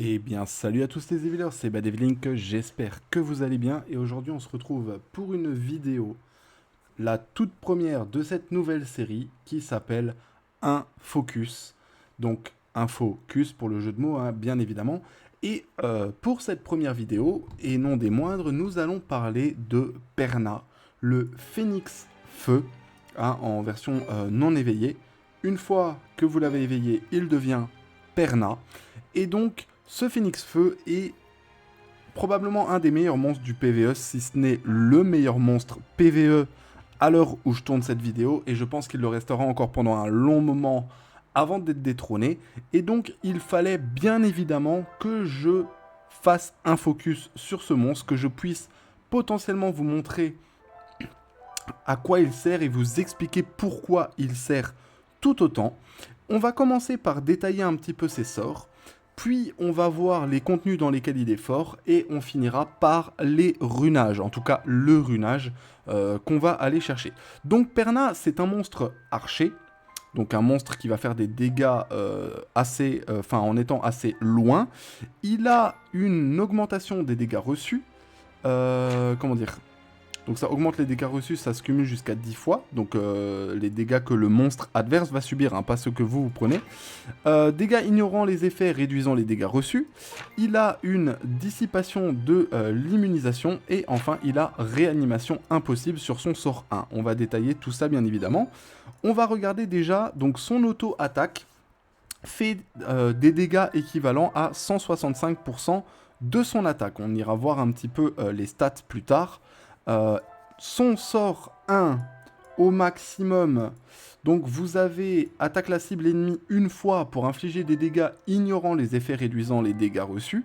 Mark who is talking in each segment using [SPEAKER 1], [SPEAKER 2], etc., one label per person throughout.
[SPEAKER 1] Eh bien, salut à tous les Evilers, c'est Badevilink, j'espère que vous allez bien. Et aujourd'hui, on se retrouve pour une vidéo, la toute première de cette nouvelle série qui s'appelle Un Focus. Donc, un focus pour le jeu de mots, hein, bien évidemment. Et pour cette première vidéo, et non des moindres, nous allons parler de Perna, le Phénix Feu, hein, en version non éveillée. Une fois que vous l'avez éveillé, il devient Perna. Et donc, ce Phénix Feu est probablement un des meilleurs monstres du PvE, si ce n'est le meilleur monstre PvE à l'heure où je tourne cette vidéo, et je pense qu'il le restera encore pendant un long moment avant d'être détrôné. Et donc, il fallait bien évidemment que je fasse un focus sur ce monstre, que je puisse potentiellement vous montrer à quoi il sert et vous expliquer pourquoi il sert tout autant. On va commencer par détailler un petit peu ses sorts, puis on va voir les contenus dans lesquels il est fort, et on finira par les runages, en tout cas le runage qu'on va aller chercher. Donc Perna, c'est un monstre archer, donc un monstre qui va faire des dégâts en étant assez loin. Il a une augmentation des dégâts reçus, comment dire, donc ça augmente les dégâts reçus, ça se cumule jusqu'à 10 fois. Donc les dégâts que le monstre adverse va subir, hein, pas ceux que vous prenez. Dégâts ignorant les effets, réduisant les dégâts reçus. Il a une dissipation de l'immunisation. Et enfin, il a réanimation impossible sur son sort 1. On va détailler tout ça bien évidemment. On va regarder déjà donc son auto-attaque fait des dégâts équivalents à 165% de son attaque. On ira voir un petit peu les stats plus tard. Son sort 1 au maximum, donc vous avez attaque la cible ennemie une fois pour infliger des dégâts ignorant les effets réduisant les dégâts reçus.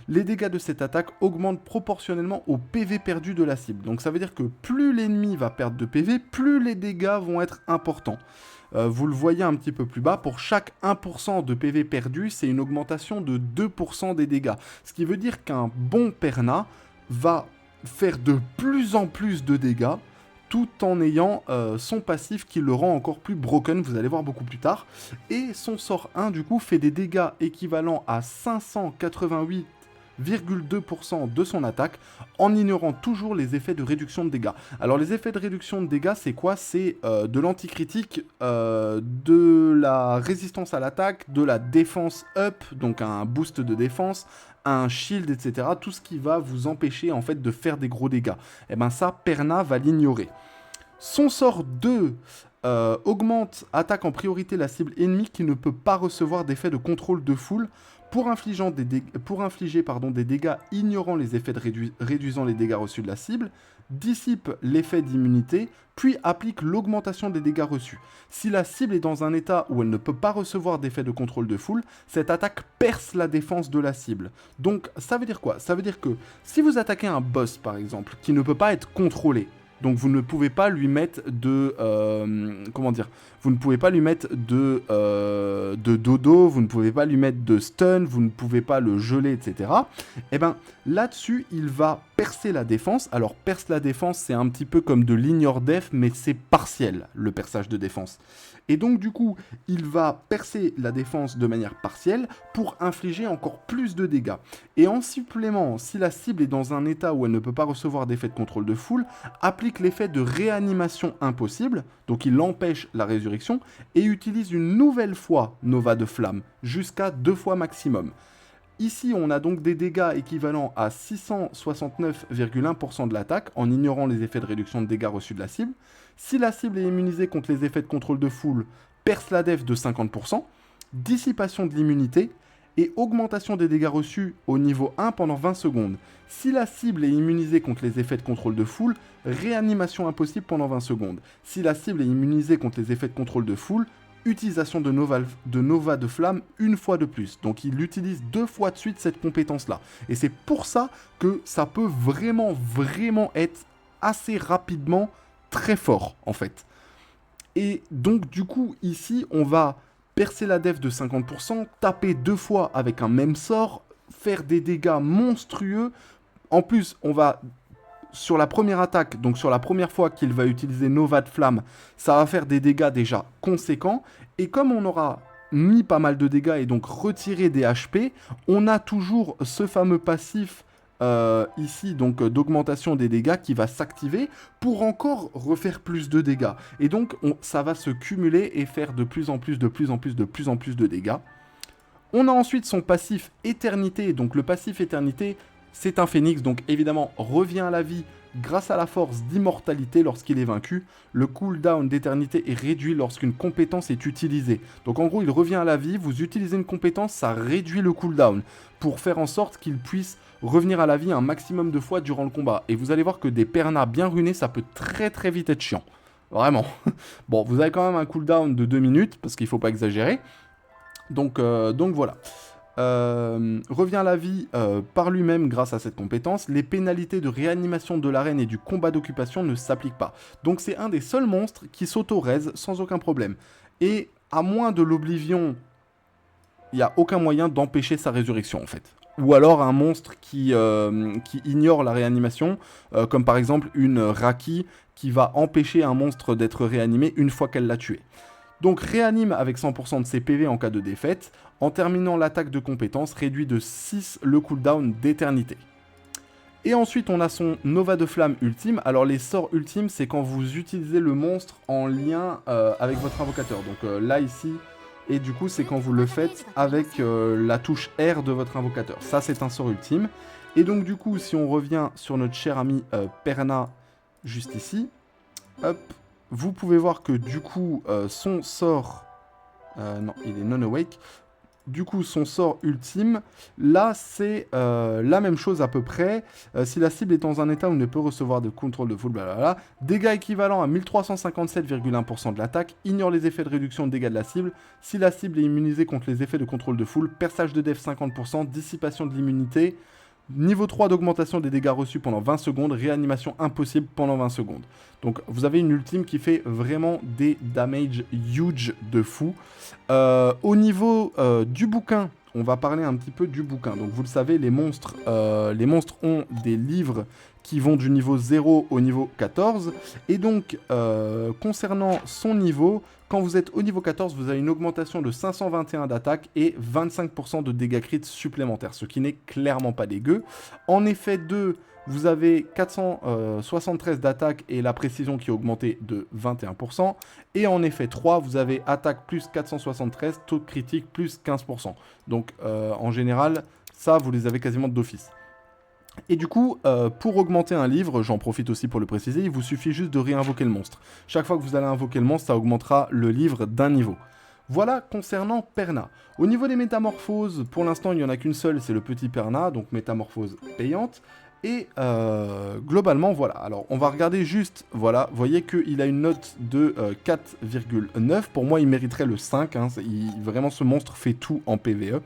[SPEAKER 1] Les dégâts de cette attaque augmentent proportionnellement au PV perdu de la cible. Donc ça veut dire que plus l'ennemi va perdre de PV, plus les dégâts vont être importants. Vous le voyez un petit peu plus bas, pour chaque 1% de PV perdu, c'est une augmentation de 2% des dégâts. Ce qui veut dire qu'un bon Perna va faire de plus en plus de dégâts, tout en ayant son passif qui le rend encore plus broken, vous allez voir beaucoup plus tard. Et son sort 1, du coup, fait des dégâts équivalents à 588,2% de son attaque, en ignorant toujours les effets de réduction de dégâts. Alors les effets de réduction de dégâts, c'est quoi? C'est de l'anticritique, de la résistance à l'attaque, de la défense up, donc un boost de défense, un shield, etc. Tout ce qui va vous empêcher en fait de faire des gros dégâts. Et ben ça, Perna va l'ignorer. Son sort 2 augmente, attaque en priorité la cible ennemie qui ne peut pas recevoir d'effet de contrôle de foule pour infliger des dégâts ignorant les effets de réduisant les dégâts reçus de la cible, dissipe l'effet d'immunité, puis applique l'augmentation des dégâts reçus. Si la cible est dans un état où elle ne peut pas recevoir d'effet de contrôle de foule, cette attaque perce la défense de la cible. Donc ça veut dire quoi? Ça veut dire que si vous attaquez un boss par exemple, qui ne peut pas être contrôlé, donc vous ne pouvez pas lui mettre de... comment dire? Vous ne pouvez pas lui mettre de dodo, vous ne pouvez pas lui mettre de stun, vous ne pouvez pas le geler, etc. Et bien là-dessus, il va percer la défense. Alors perce la défense, c'est un petit peu comme de l'ignore def, mais c'est partiel, le perçage de défense. Et donc du coup, il va percer la défense de manière partielle pour infliger encore plus de dégâts. Et en supplément, si la cible est dans un état où elle ne peut pas recevoir d'effet de contrôle de foule, applique l'effet de réanimation impossible, donc il empêche la résurrection, et utilise une nouvelle fois Nova de Flamme, jusqu'à 2 fois maximum. Ici, on a donc des dégâts équivalents à 669,1% de l'attaque, en ignorant les effets de réduction de dégâts reçus de la cible. Si la cible est immunisée contre les effets de contrôle de foule, perce la def de 50%, dissipation de l'immunité, et augmentation des dégâts reçus au niveau 1 pendant 20 secondes. Si la cible est immunisée contre les effets de contrôle de foule, réanimation impossible pendant 20 secondes. Si la cible est immunisée contre les effets de contrôle de foule, utilisation de Nova de Flamme une fois de plus. Donc il utilise 2 fois de suite cette compétence-là. Et c'est pour ça que ça peut vraiment être assez rapidement très fort, en fait. Et donc du coup, ici, on va percer la def de 50%, taper 2 fois avec un même sort, faire des dégâts monstrueux. En plus, on va, sur la première attaque, donc sur la première fois qu'il va utiliser Nova de Flamme, ça va faire des dégâts déjà conséquents. Et comme on aura mis pas mal de dégâts et donc retiré des HP, on a toujours ce fameux passif ici, donc d'augmentation des dégâts qui va s'activer pour encore refaire plus de dégâts. Et donc ça va se cumuler et faire de plus en plus de dégâts. On a ensuite son passif éternité. Donc le passif éternité, c'est un phénix, donc évidemment revient à la vie grâce à la force d'immortalité lorsqu'il est vaincu. Le cooldown d'éternité est réduit lorsqu'une compétence est utilisée. Donc en gros, il revient à la vie, vous utilisez une compétence, ça réduit le cooldown pour faire en sorte qu'il puisse revenir à la vie un maximum de fois durant le combat. Et vous allez voir que des Perna bien runés, ça peut très très vite être chiant. Vraiment. Bon, vous avez quand même un cooldown de 2 minutes, parce qu'il ne faut pas exagérer. Donc voilà. Revient à la vie par lui-même grâce à cette compétence. Les pénalités de réanimation de l'arène et du combat d'occupation ne s'appliquent pas. Donc c'est un des seuls monstres qui s'auto-raise sans aucun problème. Et à moins de l'oblivion, il n'y a aucun moyen d'empêcher sa résurrection en fait. Ou alors un monstre qui ignore la réanimation, comme par exemple une Raki qui va empêcher un monstre d'être réanimé une fois qu'elle l'a tué. Donc réanime avec 100% de ses PV en cas de défaite. En terminant l'attaque de compétence, réduit de 6 le cooldown d'éternité. Et ensuite, on a son Nova de Flamme ultime. Alors les sorts ultimes, c'est quand vous utilisez le monstre en lien avec votre invocateur. Donc là, ici, et du coup, c'est quand vous le faites avec la touche R de votre invocateur. Ça, c'est un sort ultime. Et donc du coup, si on revient sur notre cher ami Perna, juste ici, hop, vous pouvez voir que du coup, son sort... non, il est non-awake. Du coup, son sort ultime, là, c'est la même chose à peu près. Si la cible est dans un état où ne peut recevoir de contrôle de full, blablabla. Dégâts équivalents à 1357,1% de l'attaque. Ignore les effets de réduction de dégâts de la cible. Si la cible est immunisée contre les effets de contrôle de full. Perçage de def 50%. Dissipation de l'immunité. Niveau 3 d'augmentation des dégâts reçus pendant 20 secondes, réanimation impossible pendant 20 secondes. Donc vous avez une ultime qui fait vraiment des damage huge de fou. Au niveau du bouquin, on va parler un petit peu du bouquin. Donc vous le savez, les monstres ont des livres qui vont du niveau 0 au niveau 14. Et donc, concernant son niveau, quand vous êtes au niveau 14, vous avez une augmentation de 521 d'attaque et 25% de dégâts crits supplémentaires, ce qui n'est clairement pas dégueu. En effet 2, vous avez 473 d'attaque et la précision qui est augmentée de 21%. Et en effet 3, vous avez attaque plus 473, taux de critique plus 15%. Donc en général, ça, vous les avez quasiment d'office. Et du coup, pour augmenter un livre, j'en profite aussi pour le préciser, il vous suffit juste de réinvoquer le monstre. Chaque fois que vous allez invoquer le monstre, ça augmentera le livre d'un niveau. Voilà concernant Perna. Au niveau des métamorphoses, pour l'instant, il n'y en a qu'une seule, c'est le petit Perna, donc métamorphose payante. Et globalement, voilà. Alors, on va regarder juste, voilà, vous voyez qu'il a une note de 4,9. Pour moi, il mériterait le 5. Hein, vraiment, ce monstre fait tout en PvE.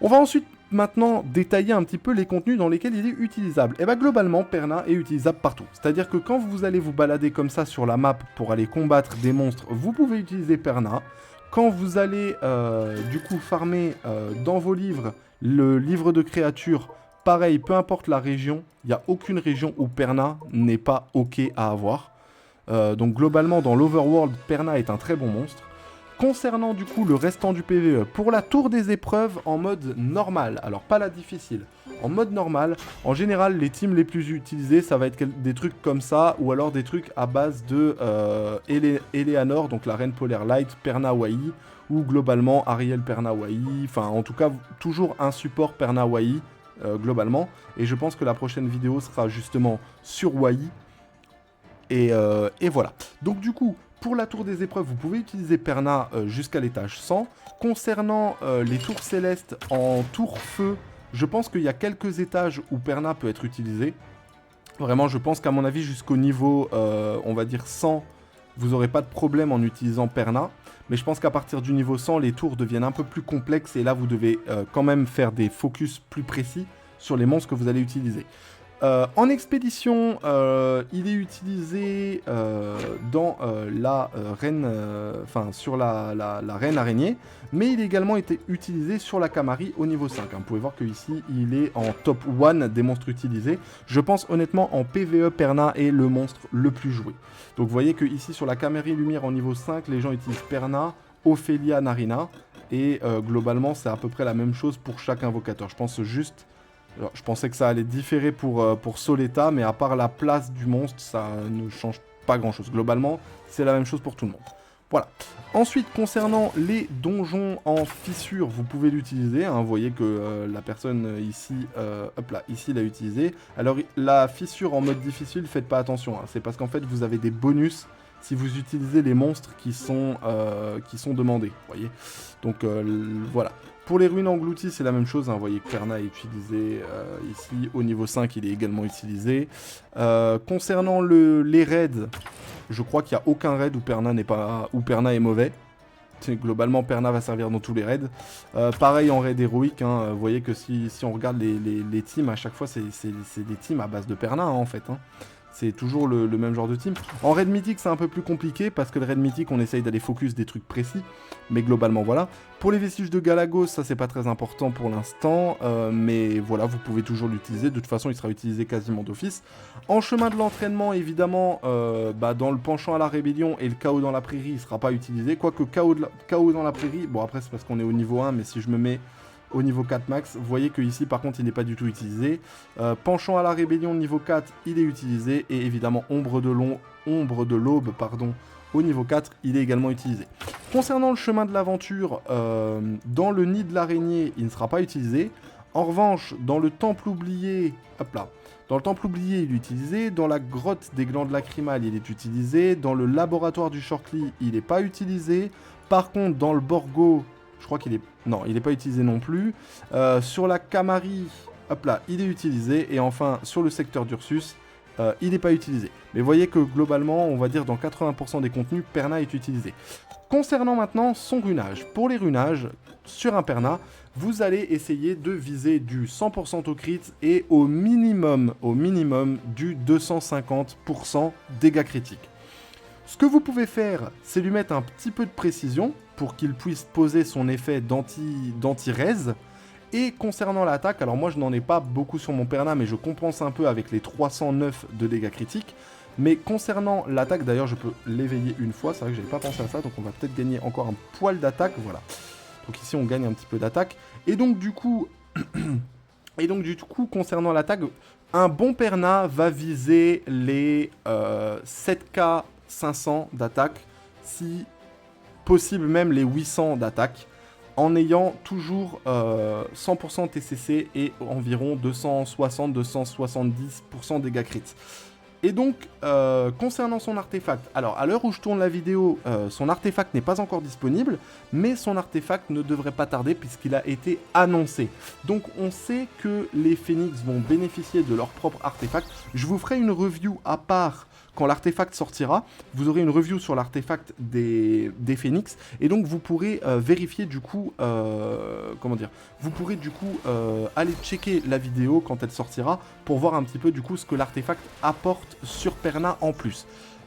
[SPEAKER 1] On va ensuite maintenant détailler un petit peu les contenus dans lesquels il est utilisable. Et bien globalement, Perna est utilisable partout. C'est-à-dire que quand vous allez vous balader comme ça sur la map pour aller combattre des monstres, vous pouvez utiliser Perna. Quand vous allez du coup farmer dans vos livres, le livre de créatures, pareil, peu importe la région, il n'y a aucune région où Perna n'est pas ok à avoir. Donc globalement, dans l'Overworld, Perna est un très bon monstre. Concernant du coup le restant du PvE, pour la tour des épreuves en mode normal, alors pas la difficile, en mode normal, en général les teams les plus utilisés ça va être des trucs comme ça, ou alors des trucs à base de Eleanor, donc la reine polaire light, Perna Wai, ou globalement Ariel Perna Wai, enfin en tout cas toujours un support Perna Wai globalement, et je pense que la prochaine vidéo sera justement sur Wai, et voilà. Donc du coup, pour la tour des épreuves, vous pouvez utiliser Perna jusqu'à l'étage 100. Concernant les tours célestes en tour feu, je pense qu'il y a quelques étages où Perna peut être utilisé. Vraiment, je pense qu'à mon avis, jusqu'au niveau, on va dire 100, vous n'aurez pas de problème en utilisant Perna. Mais je pense qu'à partir du niveau 100, les tours deviennent un peu plus complexes. Et là, vous devez quand même faire des focus plus précis sur les monstres que vous allez utiliser. En expédition, il est utilisé dans la reine, sur la reine araignée, mais il a également été utilisé sur la Camari au niveau 5. Vous pouvez voir qu'ici, il est en top 1 des monstres utilisés. Je pense honnêtement en PvE, Perna est le monstre le plus joué. Donc vous voyez que ici sur la Camari Lumière en niveau 5, les gens utilisent Perna Ophélia Narina. Et globalement, c'est à peu près la même chose pour chaque invocateur. Je pense juste... Alors, je pensais que ça allait différer pour Soleta, mais à part la place du monstre, ça ne change pas grand-chose. Globalement, c'est la même chose pour tout le monde. Voilà. Ensuite, concernant les donjons en fissure, vous pouvez l'utiliser. Hein. Vous voyez que la personne ici, hop là, ici l'a utilisé. Alors, la fissure en mode difficile, faites pas attention. Hein. C'est parce qu'en fait, vous avez des bonus si vous utilisez les monstres qui sont demandés. Vous voyez. Donc, voilà. Pour les ruines englouties, c'est la même chose. Hein. Vous voyez que Perna est utilisé ici. Au niveau 5, il est également utilisé. Concernant les raids, je crois qu'il n'y a aucun raid où Perna est mauvais. Globalement, Perna va servir dans tous les raids. Pareil en raid héroïque. Hein. Vous voyez que si on regarde les teams, à chaque fois, c'est des teams à base de Perna, hein, en fait. Hein. C'est toujours le même genre de team. En raid mythique, c'est un peu plus compliqué, parce que le raid mythique, on essaye d'aller focus des trucs précis. Mais globalement, voilà. Pour les vestiges de Galagos, ça, c'est pas très important pour l'instant. Mais voilà, vous pouvez toujours l'utiliser. De toute façon, il sera utilisé quasiment d'office. En chemin de l'entraînement, évidemment, dans le penchant à la rébellion et le chaos dans la prairie, il sera pas utilisé. Quoique chaos dans la prairie, bon, après, c'est parce qu'on est au niveau 1, mais si je me mets au niveau 4 max, vous voyez que ici par contre il n'est pas du tout utilisé. Penchant à la rébellion niveau 4, il est utilisé, et évidemment ombre de l'aube, pardon, au niveau 4, il est également utilisé. Concernant le chemin de l'aventure, dans le nid de l'araignée, il ne sera pas utilisé. En revanche, dans le temple oublié, hop là, dans le temple oublié, il est utilisé. Dans la grotte des glandes lacrymales, il est utilisé. Dans le laboratoire du Shortly, il n'est pas utilisé. Par contre, dans le Borgo, je crois qu'il est... Non, il n'est pas utilisé non plus. Sur la Camari, hop là, il est utilisé. Et enfin, sur le secteur d'Ursus, il n'est pas utilisé. Mais vous voyez que globalement, on va dire dans 80% des contenus, Perna est utilisé. Concernant maintenant son runage. Pour les runages, sur un Perna, vous allez essayer de viser du 100% au crit et au minimum du 250% dégâts critiques. Ce que vous pouvez faire, c'est lui mettre un petit peu de précision pour qu'il puisse poser son effet d'anti-raise. Et concernant l'attaque, alors moi je n'en ai pas beaucoup sur mon Perna, mais je compense un peu avec les 309 de dégâts critiques. Mais concernant l'attaque, d'ailleurs je peux l'éveiller une fois, c'est vrai que j'avais pas pensé à ça, donc on va peut-être gagner encore un poil d'attaque, voilà. Donc ici on gagne un petit peu d'attaque. Et donc du coup, concernant l'attaque, un bon Perna va viser les 7k 500 d'attaque, si possible même les 800 d'attaque, en ayant toujours 100% TCC et environ 260-270% dégâts crits. Et donc, concernant son artefact, alors à l'heure où je tourne la vidéo, son artefact n'est pas encore disponible, mais son artefact ne devrait pas tarder puisqu'il a été annoncé. Donc on sait que les Phoenix vont bénéficier de leur propre artefact. Je vous ferai une review à part quand l'artefact sortira. Vous aurez une review sur l'artefact des Phoenix, et donc vous pourrez vérifier du coup, vous pourrez du coup aller checker la vidéo quand elle sortira pour voir un petit peu du coup ce que l'artefact apporte sur Perna en plus.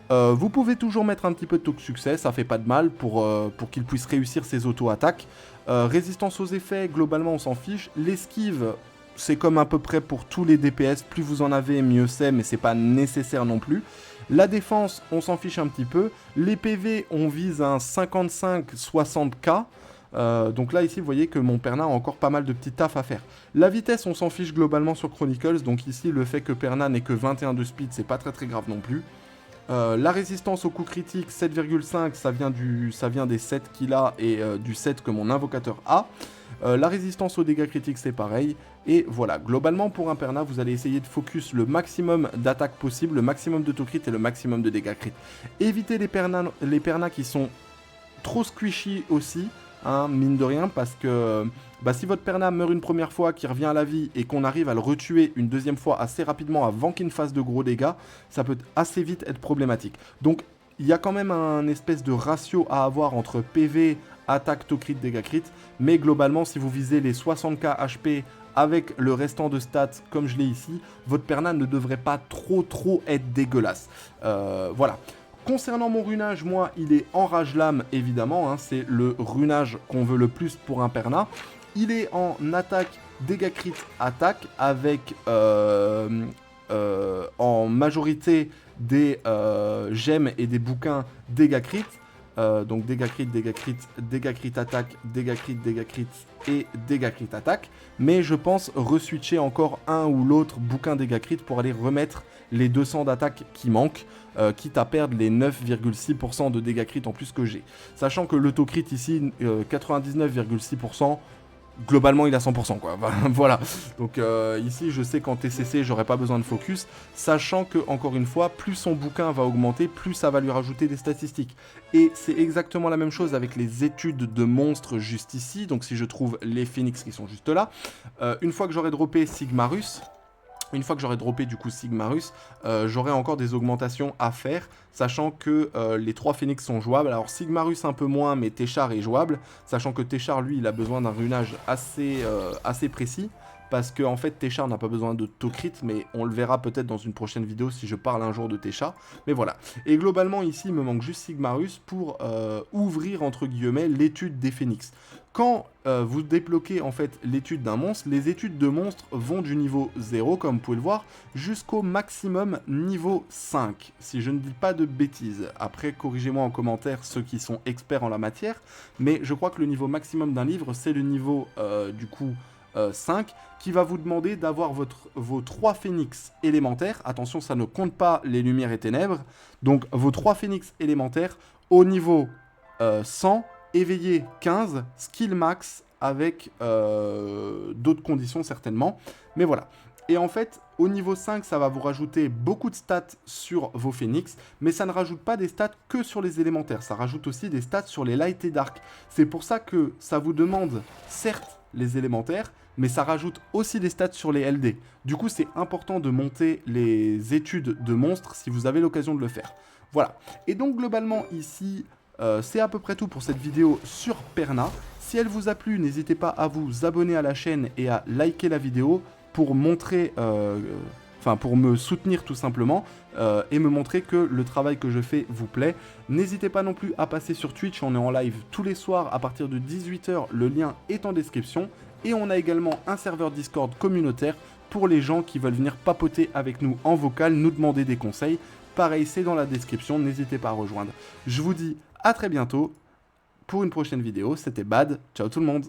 [SPEAKER 1] Vous pouvez toujours mettre un petit peu de taux de succès, ça fait pas de mal pour qu'il puisse réussir ses auto-attaques. Résistance aux effets, globalement on s'en fiche. L'esquive, c'est comme à peu près pour tous les DPS, plus vous en avez mieux c'est, mais c'est pas nécessaire non plus. La défense, on s'en fiche un petit peu. Les PV, on vise un 55-60k. Donc là, ici, vous voyez que mon Perna a encore pas mal de petits taf à faire. La vitesse, on s'en fiche globalement sur Chronicles. Donc ici, le fait que Perna n'ait que 21 de speed, c'est pas très grave non plus. La résistance au coup critique, 7,5, ça vient des 7 qu'il a et du 7 que mon invocateur a. La résistance aux dégâts critiques, c'est pareil. Et voilà, globalement pour un Perna, vous allez essayer de focus le maximum d'attaque possible, le maximum de taux crit et le maximum de dégâts crit. Évitez les Perna qui sont trop squishy aussi, hein, mine de rien, parce que si votre Perna meurt une première fois, qui revient à la vie, et qu'on arrive à le retuer une deuxième fois assez rapidement avant qu'il ne fasse de gros dégâts, ça peut assez vite être problématique. Donc il y a quand même un espèce de ratio à avoir entre PV, attaque, taux crit, dégâts crit, mais globalement si vous visez les 60k HP avec le restant de stats comme je l'ai ici, votre Perna ne devrait pas trop être dégueulasse. Voilà. Concernant mon runage, moi, il est en rage lame, évidemment, hein, c'est le runage qu'on veut le plus pour un Perna. Il est en attaque, dégâts crit, attaque, avec en majorité des gemmes et des bouquins dégâts crit. Donc dégâts crit, dégâts crit attaque, dégâts crit et dégâts crit attaque. Mais je pense reswitcher encore un ou l'autre bouquin dégâts crit pour aller remettre les 200 d'attaque qui manquent, quitte à perdre les 9,6% de dégâts crit en plus que j'ai. Sachant que l'autocrit ici, 99,6%, globalement il a 100% quoi, voilà. Donc ici je sais qu'en TCC j'aurai pas besoin de focus, sachant que encore une fois, plus son bouquin va augmenter, plus ça va lui rajouter des statistiques. Et c'est exactement la même chose avec les études de monstres juste ici, donc si je trouve les phoenix qui sont juste là, une fois que j'aurai droppé Sigmarus, une fois que j'aurai droppé du coup Sigmarus, j'aurai encore des augmentations à faire, sachant que les 3 phoenix sont jouables. Alors Sigmarus un peu moins, mais Téchar est jouable, sachant que Téchar lui il a besoin d'un runage assez précis, parce que en fait Téchar n'a pas besoin de Tocrit, mais on le verra peut-être dans une prochaine vidéo si je parle un jour de Téchar, mais voilà. Et globalement ici il me manque juste Sigmarus pour ouvrir entre guillemets l'étude des phoenix. Quand vous débloquez en fait l'étude d'un monstre, les études de monstres vont du niveau 0, comme vous pouvez le voir, jusqu'au maximum niveau 5, si je ne dis pas de bêtises. Après, corrigez-moi en commentaire ceux qui sont experts en la matière, mais je crois que le niveau maximum d'un livre, c'est le niveau du coup 5, qui va vous demander d'avoir vos 3 phoenix élémentaires. Attention, ça ne compte pas les lumières et ténèbres. Donc vos 3 phoenix élémentaires au niveau 100, éveillé 15, skill max avec d'autres conditions certainement. Mais voilà. Et en fait, au niveau 5, ça va vous rajouter beaucoup de stats sur vos phoenix, mais ça ne rajoute pas des stats que sur les élémentaires, ça rajoute aussi des stats sur les light et dark. C'est pour ça que ça vous demande, certes, les élémentaires, mais ça rajoute aussi des stats sur les LD. Du coup, c'est important de monter les études de monstres si vous avez l'occasion de le faire. Voilà. Et donc, globalement, ici, c'est à peu près tout pour cette vidéo sur Perna. Si elle vous a plu, n'hésitez pas à vous abonner à la chaîne et à liker la vidéo pour montrer, pour me soutenir tout simplement et me montrer que le travail que je fais vous plaît. N'hésitez pas non plus à passer sur Twitch, on est en live tous les soirs à partir de 18 h, le lien est en description. Et on a également un serveur Discord communautaire pour les gens qui veulent venir papoter avec nous en vocal, nous demander des conseils. Pareil, c'est dans la description, n'hésitez pas à rejoindre. Je vous dis à très bientôt pour une prochaine vidéo, c'était Bad, ciao tout le monde.